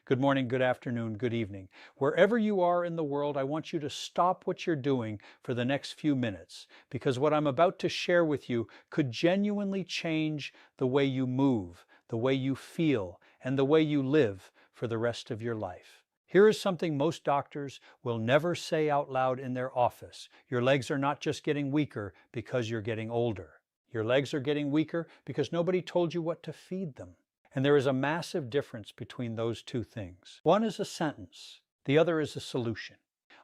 good morning, good afternoon, good evening. Wherever you are in the world, I want you to stop what you're doing for the next few minutes because what I'm about to share with you could genuinely change the way you move, the way you feel, and the way you live for the rest of your life. Here is something most doctors will never say out loud in their office. Your legs are not just getting weaker because you're getting older. Your legs are getting weaker because nobody told you what to feed them. And there is a massive difference between those two things. One is a sentence, the other is a solution.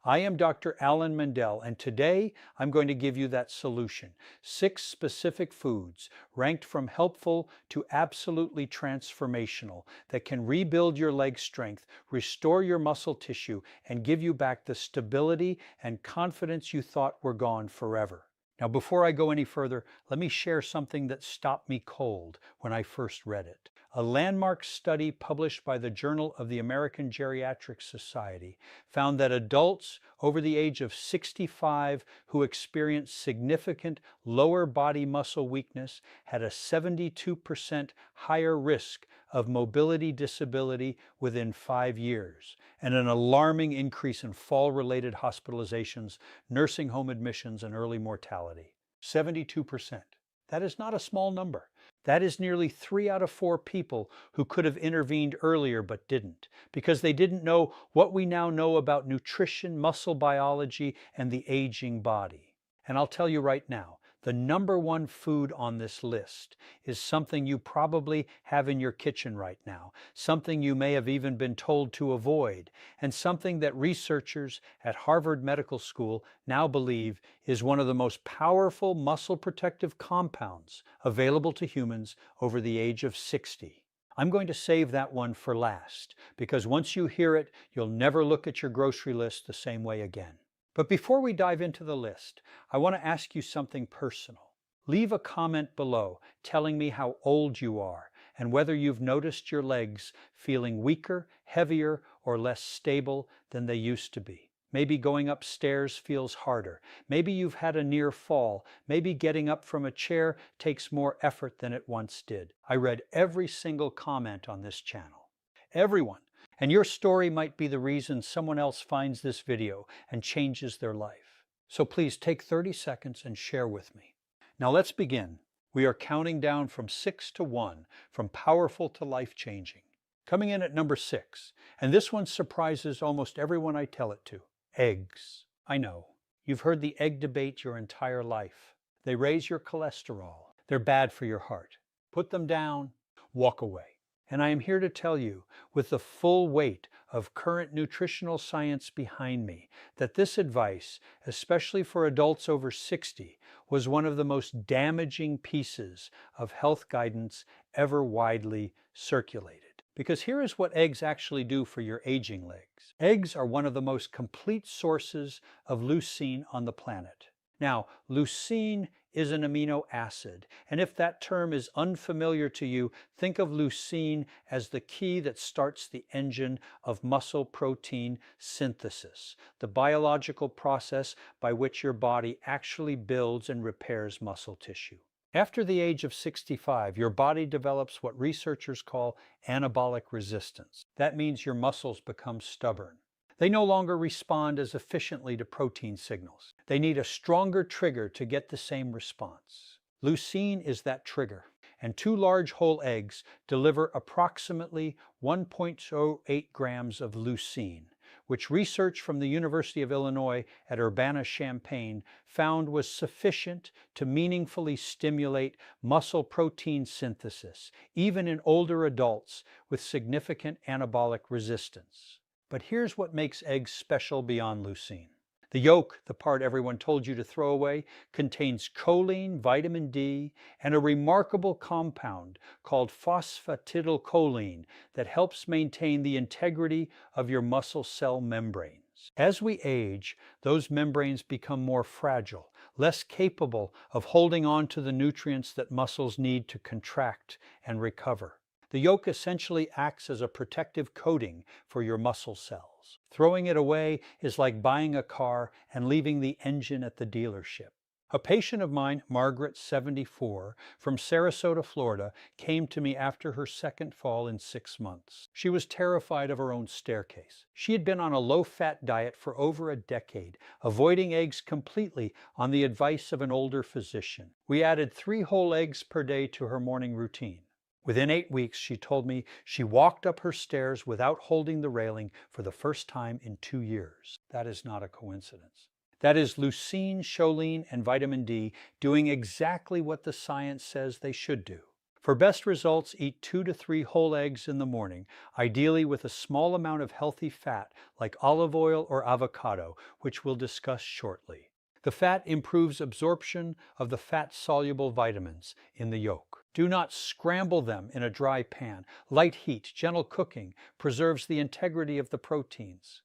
I am Dr. Alan Mandell, and today I'm going to give you that solution. 6 specific foods, ranked from helpful to absolutely transformational, that can rebuild your leg strength, restore your muscle tissue, and give you back the stability and confidence you thought were gone forever. Now, before I go any further, let me share something that stopped me cold when I first read it. A landmark study published by the Journal of the American Geriatric Society found that adults over the age of 65 who experienced significant lower body muscle weakness had a 72% higher risk of mobility disability within 5 years, and an alarming increase in fall-related hospitalizations, nursing home admissions, and early mortality. 72%. That is not a small number. That is nearly 3 out of 4 people who could have intervened earlier but didn't, because they didn't know what we now know about nutrition, muscle biology, and the aging body. And I'll tell you right now, the number 1 food on this list is something you probably have in your kitchen right now, something you may have even been told to avoid, and something that researchers at Harvard Medical School now believe is one of the most powerful muscle protective compounds available to humans over the age of 60. I'm going to save that one for last, because once you hear it, you'll never look at your grocery list the same way again. But before we dive into the list, I want to ask you something personal. Leave a comment below telling me how old you are and whether you've noticed your legs feeling weaker, heavier, or less stable than they used to be. Maybe going upstairs feels harder. Maybe you've had a near fall. Maybe getting up from a chair takes more effort than it once did. I read every single comment on this channel. Everyone. And your story might be the reason someone else finds this video and changes their life. So please take 30 seconds and share with me. Now let's begin. We are counting down from 6 to 1, from powerful to life-changing. Coming in at number 6, and this one surprises almost everyone I tell it to. Eggs. I know. You've heard the egg debate your entire life. They raise your cholesterol. They're bad for your heart. Put them down, walk away. And I am here to tell you, with the full weight of current nutritional science behind me, that this advice, especially for adults over 60, was one of the most damaging pieces of health guidance ever widely circulated. Because here is what eggs actually do for your aging legs. Eggs are one of the most complete sources of leucine on the planet. Now, leucine is an amino acid, and if that term is unfamiliar to you, think of leucine as the key that starts the engine of muscle protein synthesis, the biological process by which your body actually builds and repairs muscle tissue. After the age of 65, your body develops what researchers call anabolic resistance. That means your muscles become stubborn. They no longer respond as efficiently to protein signals. They need a stronger trigger to get the same response. Leucine is that trigger, and 2 large whole eggs deliver approximately 1.08 grams of leucine, which research from the University of Illinois at Urbana-Champaign found was sufficient to meaningfully stimulate muscle protein synthesis, even in older adults with significant anabolic resistance. But here's what makes eggs special beyond leucine. The yolk, the part everyone told you to throw away, contains choline, vitamin D, and a remarkable compound called phosphatidylcholine that helps maintain the integrity of your muscle cell membranes. As we age, those membranes become more fragile, less capable of holding on to the nutrients that muscles need to contract and recover. The yolk essentially acts as a protective coating for your muscle cells. Throwing it away is like buying a car and leaving the engine at the dealership. A patient of mine, Margaret, 74, from Sarasota, Florida, came to me after her second fall in 6 months. She was terrified of her own staircase. She had been on a low-fat diet for over a decade, avoiding eggs completely on the advice of an older physician. We added 3 whole eggs per day to her morning routine. Within 8 weeks, she told me she walked up her stairs without holding the railing for the first time in 2 years. That is not a coincidence. That is leucine, choline, and vitamin D doing exactly what the science says they should do. For best results, eat 2 to 3 whole eggs in the morning, ideally with a small amount of healthy fat like olive oil or avocado, which we'll discuss shortly. The fat improves absorption of the fat-soluble vitamins in the yolk. Do not scramble them in a dry pan. Light heat, gentle cooking preserves the integrity of the proteins.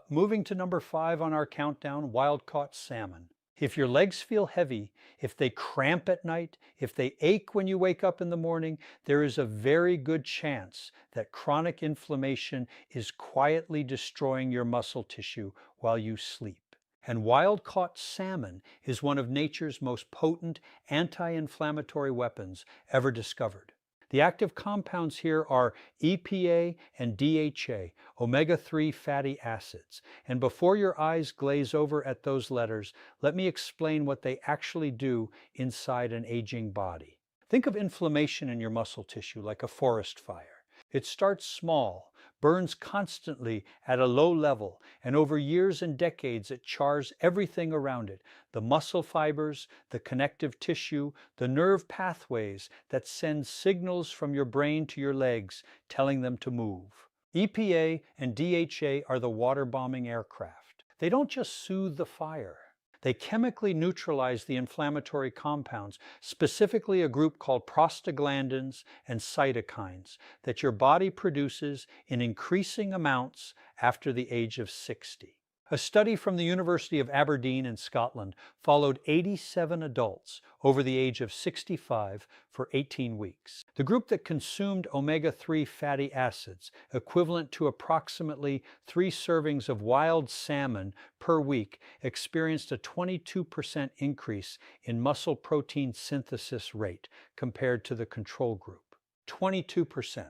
Moving to number 5 on our countdown, wild-caught salmon. If your legs feel heavy, if they cramp at night, if they ache when you wake up in the morning, there is a very good chance that chronic inflammation is quietly destroying your muscle tissue while you sleep. And wild-caught salmon is one of nature's most potent anti-inflammatory weapons ever discovered. The active compounds here are EPA and DHA, omega-3 fatty acids. And before your eyes glaze over at those letters, let me explain what they actually do inside an aging body. Think of inflammation in your muscle tissue like a forest fire. It starts small, burns constantly at a low level, and over years and decades it chars everything around it: the muscle fibers, the connective tissue, the nerve pathways that send signals from your brain to your legs telling them to move. EPA and DHA are the water-bombing aircraft. They don't just soothe the fire. They chemically neutralize the inflammatory compounds, specifically a group called prostaglandins and cytokines that your body produces in increasing amounts after the age of 60. A study from the University of Aberdeen in Scotland followed 87 adults over the age of 65 for 18 weeks. The group that consumed omega-3 fatty acids, equivalent to approximately 3 servings of wild salmon per week, experienced a 22% increase in muscle protein synthesis rate compared to the control group. 22%.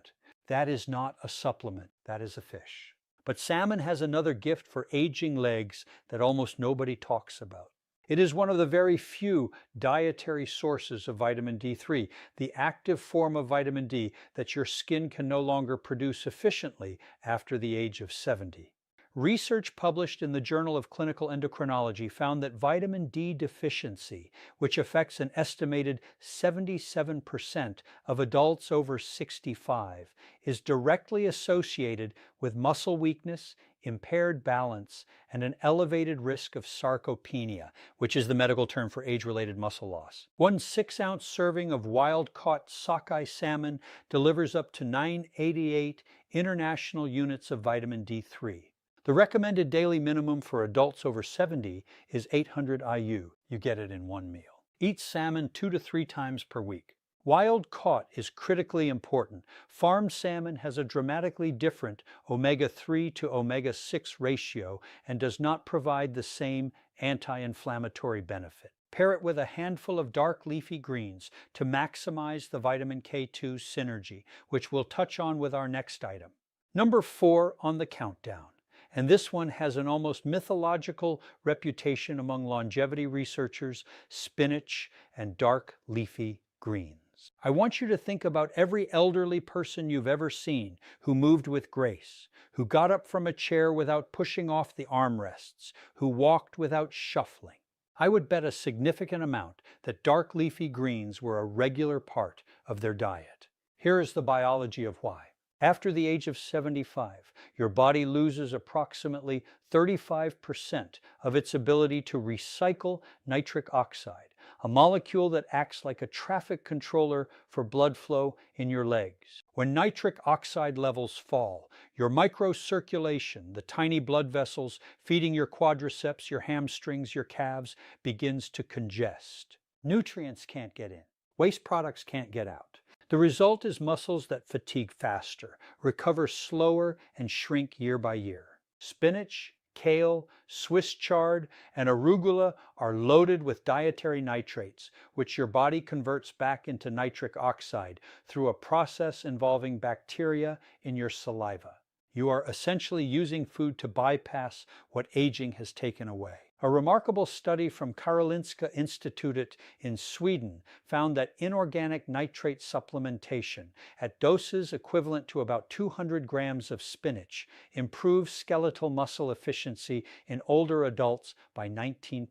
That is not a supplement, that is a fish. But salmon has another gift for aging legs that almost nobody talks about. It is one of the very few dietary sources of vitamin D3, the active form of vitamin D that your skin can no longer produce efficiently after the age of 70. Research published in the Journal of Clinical Endocrinology found that vitamin D deficiency, which affects an estimated 77% of adults over 65, is directly associated with muscle weakness, impaired balance, and an elevated risk of sarcopenia, which is the medical term for age-related muscle loss. One 6-ounce serving of wild-caught sockeye salmon delivers up to 988 international units of vitamin D3. The recommended daily minimum for adults over 70 is 800 IU. You get it in one meal. Eat salmon 2 to 3 times per week. Wild caught is critically important. Farmed salmon has a dramatically different omega-3 to omega-6 ratio and does not provide the same anti-inflammatory benefit. Pair it with a handful of dark leafy greens to maximize the vitamin K2 synergy, which we'll touch on with our next item. Number 4 on the countdown. And this one has an almost mythological reputation among longevity researchers: spinach and dark leafy greens. I want you to think about every elderly person you've ever seen who moved with grace, who got up from a chair without pushing off the armrests, who walked without shuffling. I would bet a significant amount that dark leafy greens were a regular part of their diet. Here is the biology of why. After the age of 75, your body loses approximately 35% of its ability to recycle nitric oxide, a molecule that acts like a traffic controller for blood flow in your legs. When nitric oxide levels fall, your microcirculation, the tiny blood vessels feeding your quadriceps, your hamstrings, your calves, begins to congest. Nutrients can't get in. Waste products can't get out. The result is muscles that fatigue faster, recover slower, and shrink year by year. Spinach, kale, Swiss chard, and arugula are loaded with dietary nitrates, which your body converts back into nitric oxide through a process involving bacteria in your saliva. You are essentially using food to bypass what aging has taken away. A remarkable study from Karolinska Institutet in Sweden found that inorganic nitrate supplementation at doses equivalent to about 200 grams of spinach improves skeletal muscle efficiency in older adults by 19%.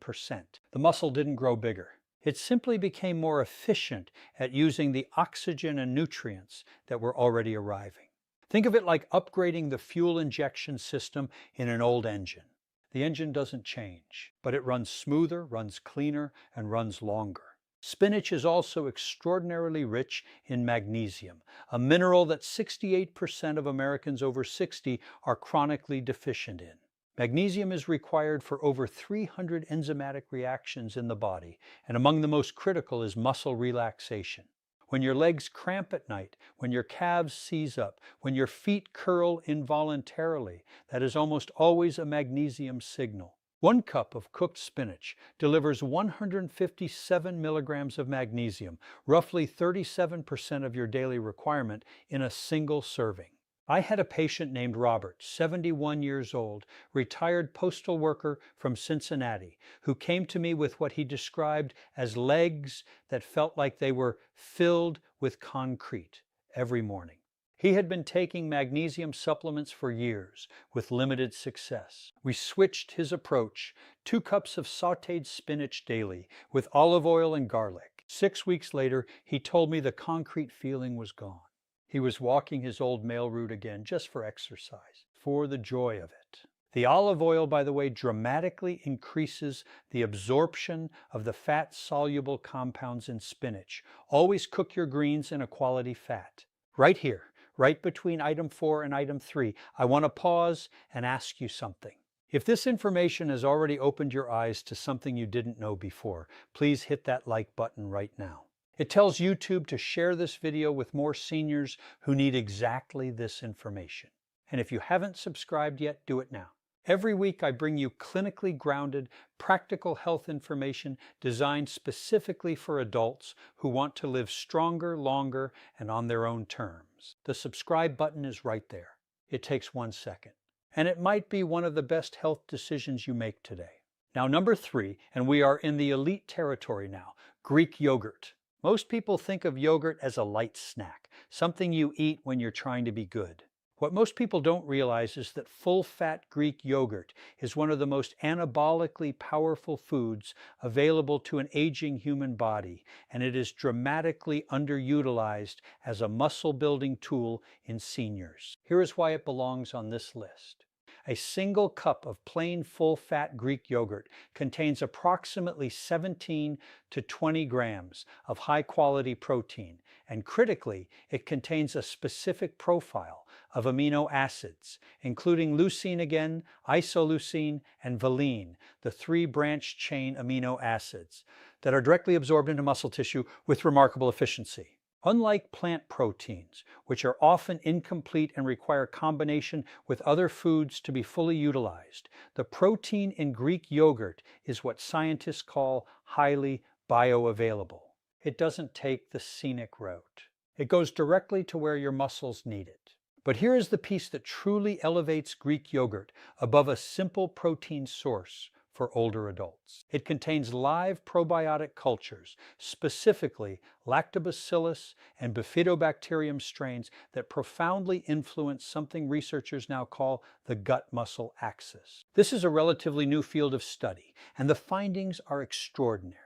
The muscle didn't grow bigger. It simply became more efficient at using the oxygen and nutrients that were already arriving. Think of it like upgrading the fuel injection system in an old engine. The engine doesn't change, but it runs smoother, runs cleaner, and runs longer. Spinach is also extraordinarily rich in magnesium, a mineral that 68% of Americans over 60 are chronically deficient in. Magnesium is required for over 300 enzymatic reactions in the body, and among the most critical is muscle relaxation. When your legs cramp at night, when your calves seize up, when your feet curl involuntarily, that is almost always a magnesium signal. 1 cup of cooked spinach delivers 157 milligrams of magnesium, roughly 37% of your daily requirement in a single serving. I had a patient named Robert, 71 years old, retired postal worker from Cincinnati, who came to me with what he described as legs that felt like they were filled with concrete every morning. He had been taking magnesium supplements for years with limited success. We switched his approach, 2 cups of sautéed spinach daily with olive oil and garlic. 6 weeks later, he told me the concrete feeling was gone. He was walking his old mail route again just for exercise, for the joy of it. The olive oil, by the way, dramatically increases the absorption of the fat-soluble compounds in spinach. Always cook your greens in a quality fat. Right here, right between item 4 and item 3, I want to pause and ask you something. If this information has already opened your eyes to something you didn't know before, please hit that like button right now. It tells YouTube to share this video with more seniors who need exactly this information. And if you haven't subscribed yet, do it now. Every week I bring you clinically grounded, practical health information designed specifically for adults who want to live stronger, longer, and on their own terms. The subscribe button is right there. It takes 1 second. And it might be one of the best health decisions you make today. Now, number 3, and we are in the elite territory now, Greek yogurt. Most people think of yogurt as a light snack, something you eat when you're trying to be good. What most people don't realize is that full-fat Greek yogurt is one of the most anabolically powerful foods available to an aging human body, and it is dramatically underutilized as a muscle-building tool in seniors. Here is why it belongs on this list. A single cup of plain full-fat Greek yogurt contains approximately 17 to 20 grams of high-quality protein, and critically, it contains a specific profile of amino acids, including leucine again, isoleucine, and valine, the 3 branched-chain amino acids that are directly absorbed into muscle tissue with remarkable efficiency. Unlike plant proteins, which are often incomplete and require combination with other foods to be fully utilized, the protein in Greek yogurt is what scientists call highly bioavailable. It doesn't take the scenic route. It goes directly to where your muscles need it. But here is the piece that truly elevates Greek yogurt above a simple protein source for older adults. It contains live probiotic cultures, specifically lactobacillus and bifidobacterium strains that profoundly influence something researchers now call the gut-muscle axis. This is a relatively new field of study, and the findings are extraordinary.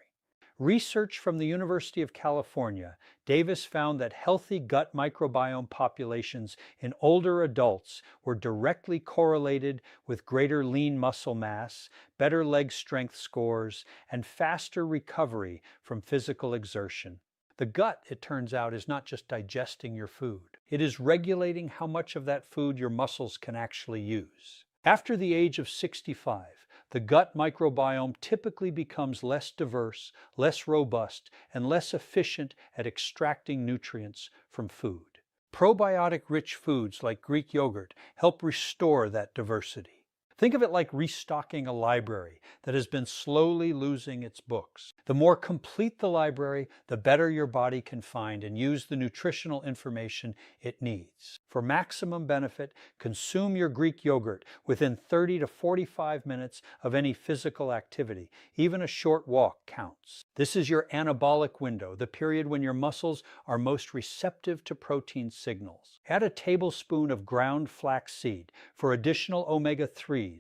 Research from the University of California, Davis found that healthy gut microbiome populations in older adults were directly correlated with greater lean muscle mass, better leg strength scores, and faster recovery from physical exertion. The gut, it turns out, is not just digesting your food. It is regulating how much of that food your muscles can actually use. After the age of 65, the gut microbiome typically becomes less diverse, less robust, and less efficient at extracting nutrients from food. Probiotic-rich foods like Greek yogurt help restore that diversity. Think of it like restocking a library that has been slowly losing its books. The more complete the library, the better your body can find and use the nutritional information it needs. For maximum benefit, consume your Greek yogurt within 30 to 45 minutes of any physical activity. Even a short walk counts. This is your anabolic window, the period when your muscles are most receptive to protein signals. Add a tablespoon of ground flaxseed for additional omega-3s,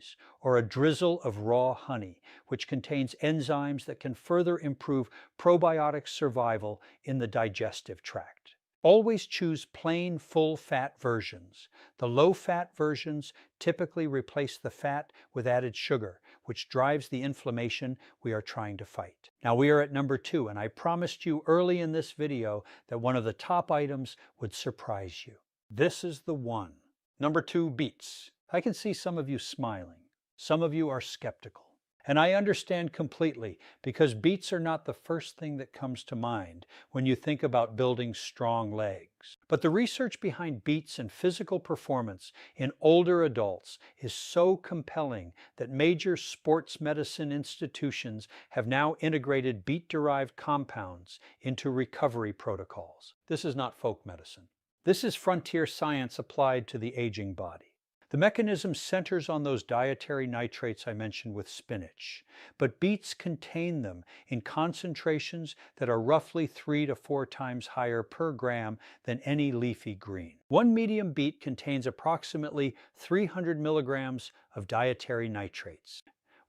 or a drizzle of raw honey, which contains enzymes that can further improve probiotic survival in the digestive tract. Always choose plain, full-fat versions. The low-fat versions typically replace the fat with added sugar, which drives the inflammation we are trying to fight. Now we are at number 2, and I promised you early in this video that one of the top items would surprise you. This is the one. Number 2, beets. I can see some of you smiling. Some of you are skeptical. And I understand completely, because beets are not the first thing that comes to mind when you think about building strong legs. But the research behind beets and physical performance in older adults is so compelling that major sports medicine institutions have now integrated beet-derived compounds into recovery protocols. This is not folk medicine. This is frontier science applied to the aging body. The mechanism centers on those dietary nitrates I mentioned with spinach, but beets contain them in concentrations that are roughly 3 to 4 times higher per gram than any leafy green. One medium beet contains approximately 300 milligrams of dietary nitrates.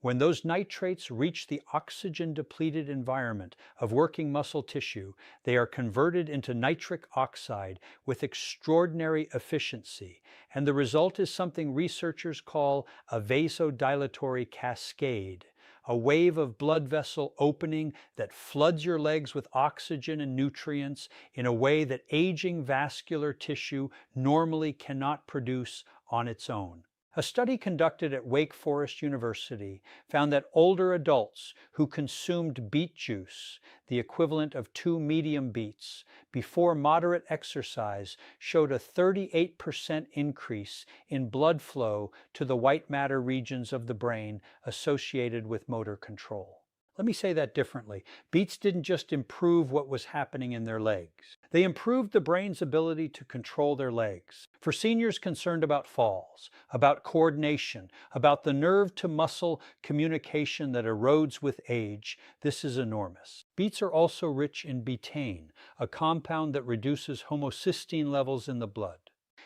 When those nitrates reach the oxygen-depleted environment of working muscle tissue, they are converted into nitric oxide with extraordinary efficiency, and the result is something researchers call a vasodilatory cascade, a wave of blood vessel opening that floods your legs with oxygen and nutrients in a way that aging vascular tissue normally cannot produce on its own. A study conducted at Wake Forest University found that older adults who consumed beet juice, the equivalent of 2 medium beets, before moderate exercise showed a 38% increase in blood flow to the white matter regions of the brain associated with motor control. Let me say that differently. Beets didn't just improve what was happening in their legs. They improved the brain's ability to control their legs. For seniors concerned about falls, about coordination, about the nerve-to-muscle communication that erodes with age, this is enormous. Beets are also rich in betaine, a compound that reduces homocysteine levels in the blood.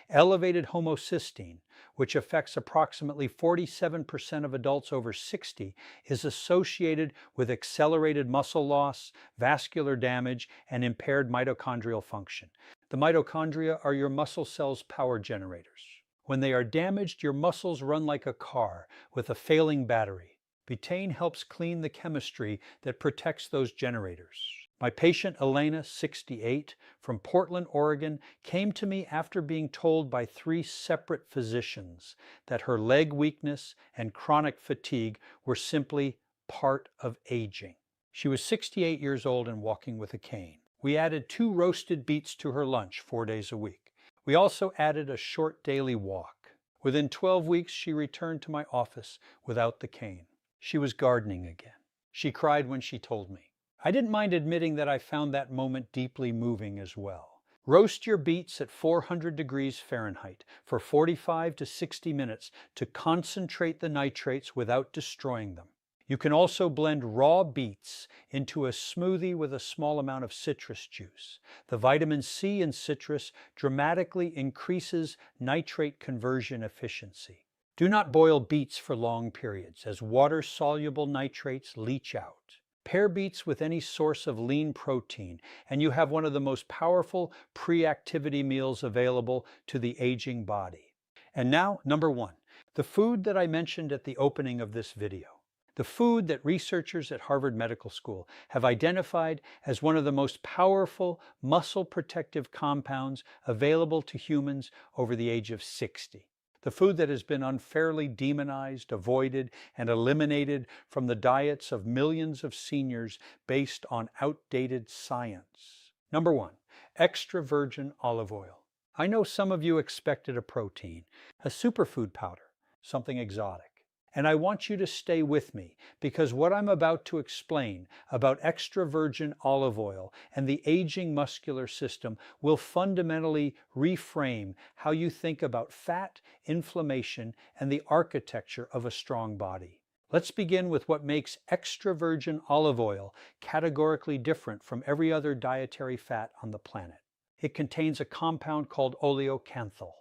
Elevated homocysteine, which affects approximately 47% of adults over 60, is associated with accelerated muscle loss, vascular damage, and impaired mitochondrial function. The mitochondria are your muscle cells' power generators. When they are damaged, your muscles run like a car with a failing battery. Betaine helps clean the chemistry that protects those generators. My patient Elena, 68, from Portland, Oregon, came to me after being told by 3 separate physicians that her leg weakness and chronic fatigue were simply part of aging. She was 68 years old and walking with a cane. We added 2 roasted beets to her lunch 4 days a week. We also added a short daily walk. Within 12 weeks, she returned to my office without the cane. She was gardening again. She cried when she told me. I didn't mind admitting that I found that moment deeply moving as well. Roast your beets at 400 degrees Fahrenheit for 45 to 60 minutes to concentrate the nitrates without destroying them. You can also blend raw beets into a smoothie with a small amount of citrus juice. The vitamin C in citrus dramatically increases nitrate conversion efficiency. Do not boil beets for long periods, as water-soluble nitrates leach out. Pair beets with any source of lean protein, and you have one of the most powerful pre-activity meals available to the aging body. And now, number 1, the food that I mentioned at the opening of this video. The food that researchers at Harvard Medical School have identified as one of the most powerful muscle protective compounds available to humans over the age of 60. The food that has been unfairly demonized, avoided, and eliminated from the diets of millions of seniors based on outdated science. Number 1, extra virgin olive oil. I know some of you expected a protein, a superfood powder, something exotic. And I want you to stay with me because what I'm about to explain about extra virgin olive oil and the aging muscular system will fundamentally reframe how you think about fat, inflammation, and the architecture of a strong body. Let's begin with what makes extra virgin olive oil categorically different from every other dietary fat on the planet. It contains a compound called oleocanthal.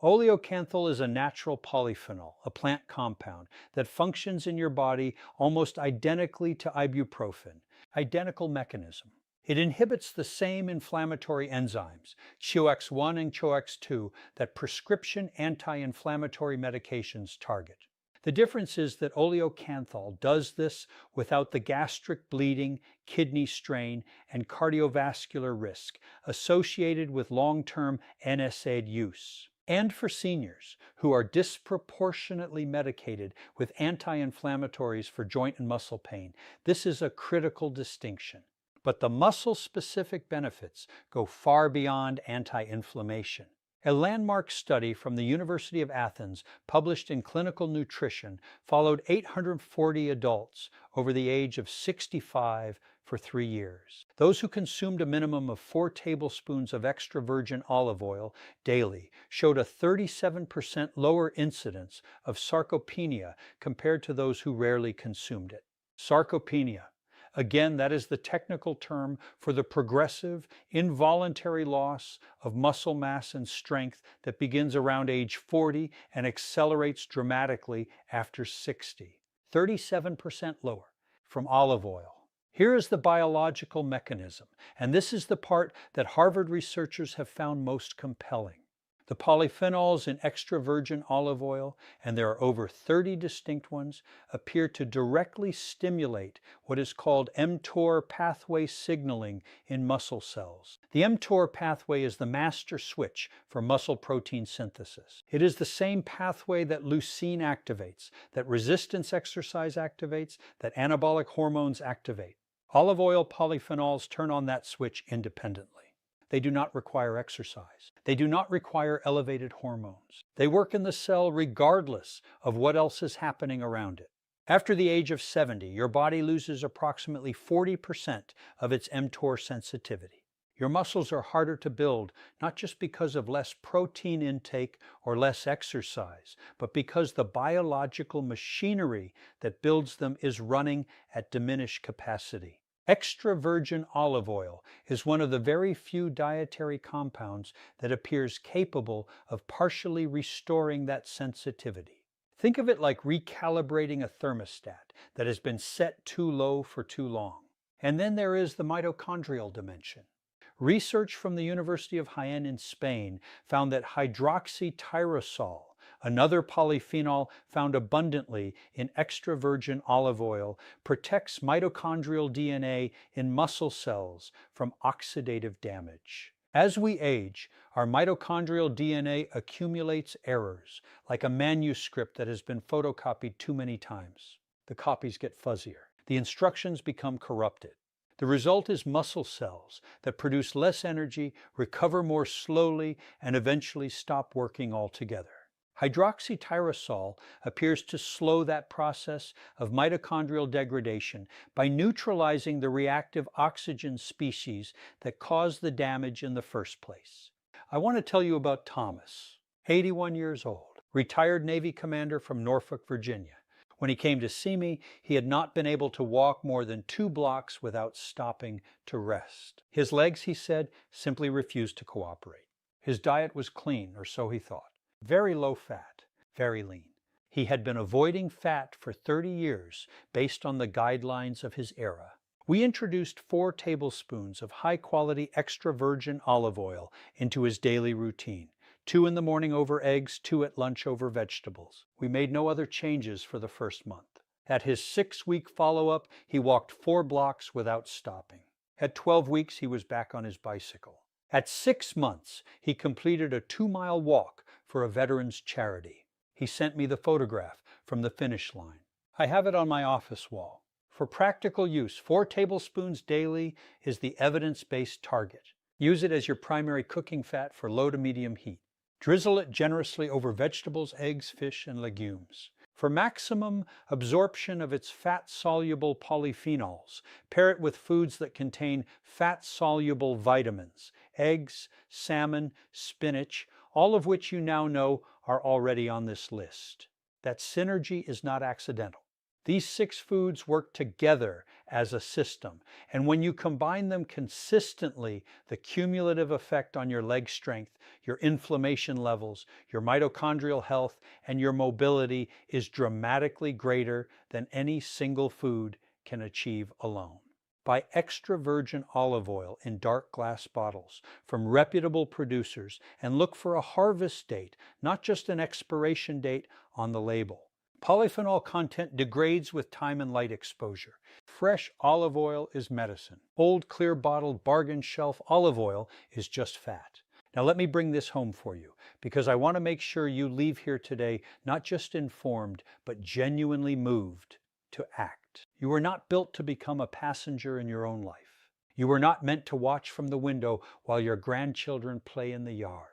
Oleocanthal is a natural polyphenol, a plant compound that functions in your body almost identically to ibuprofen, identical mechanism. It inhibits the same inflammatory enzymes, CHOEX1 and CHOEX2, that prescription anti-inflammatory medications target. The difference is that oleocanthal does this without the gastric bleeding, kidney strain, and cardiovascular risk associated with long-term NSAID use. And for seniors who are disproportionately medicated with anti-inflammatories for joint and muscle pain, this is a critical distinction. But the muscle-specific benefits go far beyond anti-inflammation. A landmark study from the University of Athens, published in Clinical Nutrition, followed 840 adults over the age of 65 for 3 years. Those who consumed a minimum of 4 tablespoons of extra virgin olive oil daily showed a 37% lower incidence of sarcopenia compared to those who rarely consumed it. Sarcopenia. Again, that is the technical term for the progressive, involuntary loss of muscle mass and strength that begins around age 40 and accelerates dramatically after 60. 37% lower from olive oil. Here is the biological mechanism, and this is the part that Harvard researchers have found most compelling. The polyphenols in extra virgin olive oil, and there are over 30 distinct ones, appear to directly stimulate what is called mTOR pathway signaling in muscle cells. The mTOR pathway is the master switch for muscle protein synthesis. It is the same pathway that leucine activates, that resistance exercise activates, that anabolic hormones activate. Olive oil polyphenols turn on that switch independently. They do not require exercise. They do not require elevated hormones. They work in the cell regardless of what else is happening around it. After the age of 70, your body loses approximately 40% of its mTOR sensitivity. Your muscles are harder to build, not just because of less protein intake or less exercise, but because the biological machinery that builds them is running at diminished capacity. Extra virgin olive oil is one of the very few dietary compounds that appears capable of partially restoring that sensitivity. Think of it like recalibrating a thermostat that has been set too low for too long. And then there is the mitochondrial dimension. Research from the University of Jaén in Spain found that hydroxytyrosol, another polyphenol found abundantly in extra virgin olive oil, protects mitochondrial DNA in muscle cells from oxidative damage. As we age, our mitochondrial DNA accumulates errors, like a manuscript that has been photocopied too many times. The copies get fuzzier. The instructions become corrupted. The result is muscle cells that produce less energy, recover more slowly, and eventually stop working altogether. Hydroxytyrosol appears to slow that process of mitochondrial degradation by neutralizing the reactive oxygen species that caused the damage in the first place. I want to tell you about Thomas, 81 years old, retired Navy commander from Norfolk, Virginia. When he came to see me, he had not been able to walk more than 2 blocks without stopping to rest. His legs, he said, simply refused to cooperate. His diet was clean, or so he thought. Very low fat, very lean. He had been avoiding fat for 30 years based on the guidelines of his era. We introduced 4 tablespoons of high-quality extra virgin olive oil into his daily routine. 2 in the morning over eggs, 2 at lunch over vegetables. We made no other changes for the first month. At his 6-week follow-up, he walked 4 blocks without stopping. At 12 weeks, he was back on his bicycle. At 6 months, he completed a 2-mile walk for a veterans charity. He sent me the photograph from the finish line. I have it on my office wall. For practical use, 4 tablespoons daily is the evidence-based target. Use it as your primary cooking fat for low to medium heat. Drizzle it generously over vegetables, eggs, fish, and legumes. For maximum absorption of its fat-soluble polyphenols, pair it with foods that contain fat-soluble vitamins, eggs, salmon, spinach, all of which you now know are already on this list. That synergy is not accidental. These 6 foods work together as a system, and when you combine them consistently, the cumulative effect on your leg strength, your inflammation levels, your mitochondrial health, and your mobility is dramatically greater than any single food can achieve alone. Buy extra virgin olive oil in dark glass bottles from reputable producers and look for a harvest date, not just an expiration date on the label. Polyphenol content degrades with time and light exposure. Fresh olive oil is medicine. Old clear bottled bargain shelf olive oil is just fat. Now let me bring this home for you, because I want to make sure you leave here today not just informed, but genuinely moved to act. You were not built to become a passenger in your own life. You were not meant to watch from the window while your grandchildren play in the yard.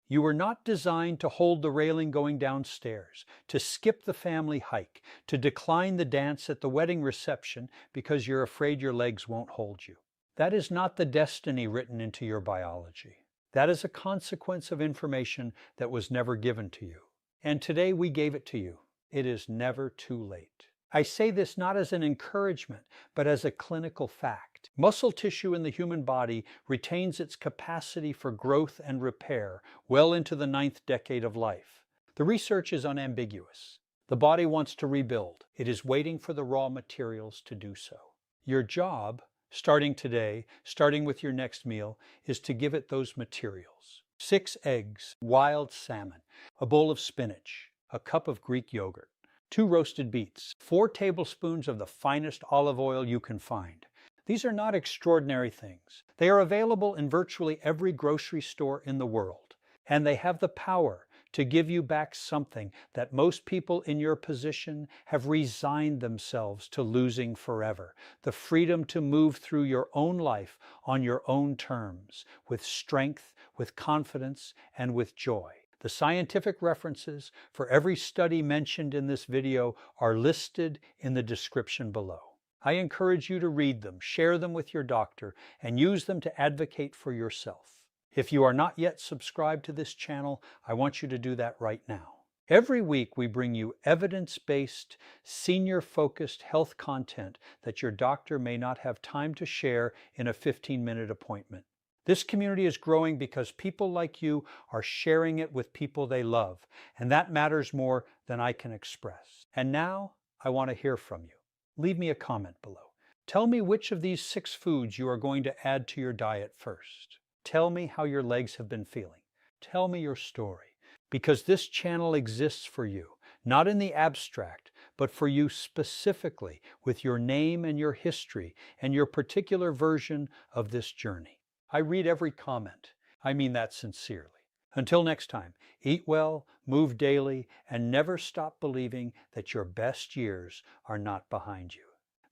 You were not designed to hold the railing going downstairs, to skip the family hike, to decline the dance at the wedding reception because you're afraid your legs won't hold you. That is not the destiny written into your biology. That is a consequence of information that was never given to you. And today we gave it to you. It is never too late. I say this not as an encouragement, but as a clinical fact. Muscle tissue in the human body retains its capacity for growth and repair well into the 9th decade of life. The research is unambiguous. The body wants to rebuild. It is waiting for the raw materials to do so. Your job, starting today, starting with your next meal, is to give it those materials. 6 eggs, wild salmon, a bowl of spinach, a cup of Greek yogurt, 2 roasted beets, 4 tablespoons of the finest olive oil you can find. These are not extraordinary things. They are available in virtually every grocery store in the world, and they have the power to give you back something that most people in your position have resigned themselves to losing forever: the freedom to move through your own life on your own terms, with strength, with confidence, and with joy. The scientific references for every study mentioned in this video are listed in the description below. I encourage you to read them, share them with your doctor, and use them to advocate for yourself. If you are not yet subscribed to this channel, I want you to do that right now. Every week we bring you evidence-based, senior-focused health content that your doctor may not have time to share in a 15-minute appointment. This community is growing because people like you are sharing it with people they love, and that matters more than I can express. And now, I want to hear from you. Leave me a comment below. Tell me which of these 6 foods you are going to add to your diet first. Tell me how your legs have been feeling. Tell me your story, because this channel exists for you, not in the abstract, but for you specifically, with your name and your history and your particular version of this journey. I read every comment. I mean that sincerely. Until next time, eat well, move daily, and never stop believing that your best years are not behind you.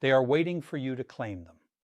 They are waiting for you to claim them.